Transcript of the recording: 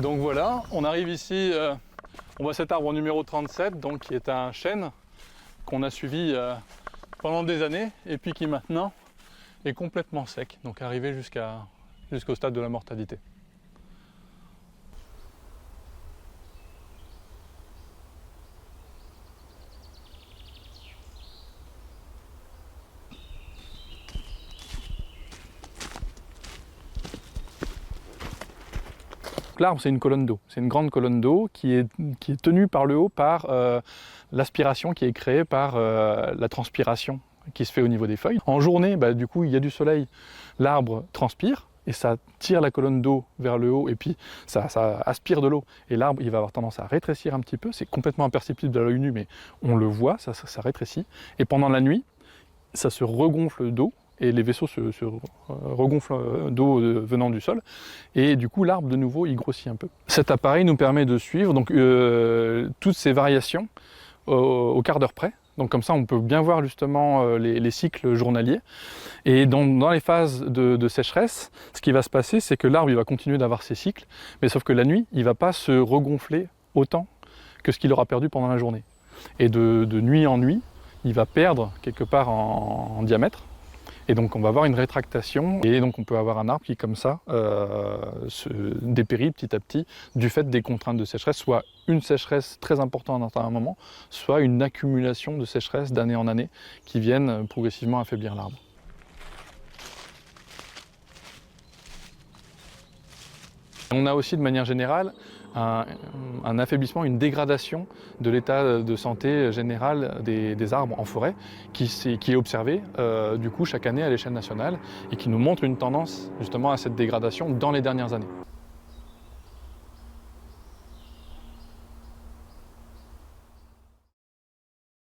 Donc voilà, on arrive ici, on voit cet arbre numéro 37, donc qui est un chêne qu'on a suivi pendant des années et puis qui maintenant est complètement sec, donc arrivé jusqu'au stade de la mortalité. L'arbre, c'est une colonne d'eau. C'est une grande colonne d'eau qui est tenue par le haut par l'aspiration qui est créée par la transpiration qui se fait au niveau des feuilles. En journée, du coup, il y a du soleil, l'arbre transpire et ça tire la colonne d'eau vers le haut et puis ça aspire de l'eau. Et l'arbre, il va avoir tendance à rétrécir un petit peu. C'est complètement imperceptible à l'œil nu, mais on le voit, ça rétrécit. Et pendant la nuit, ça se regonfle d'eau. Et les vaisseaux se regonflent d'eau venant du sol, et du coup l'arbre de nouveau il grossit un peu. Cet appareil nous permet de suivre donc, toutes ces variations au quart d'heure près, donc comme ça on peut bien voir justement les cycles journaliers. Et dans les phases de sécheresse, ce qui va se passer c'est que l'arbre il va continuer d'avoir ses cycles, mais sauf que la nuit il ne va pas se regonfler autant que ce qu'il aura perdu pendant la journée. Et de nuit en nuit, il va perdre quelque part en diamètre. Et donc on va avoir une rétractation et donc on peut avoir un arbre qui comme ça se dépérit petit à petit du fait des contraintes de sécheresse, soit une sécheresse très importante à un moment, soit une accumulation de sécheresse d'année en année qui viennent progressivement affaiblir l'arbre. On a aussi de manière générale un affaiblissement, une dégradation de l'état de santé général des arbres en forêt qui est observé du coup chaque année à l'échelle nationale et qui nous montre une tendance justement à cette dégradation dans les dernières années.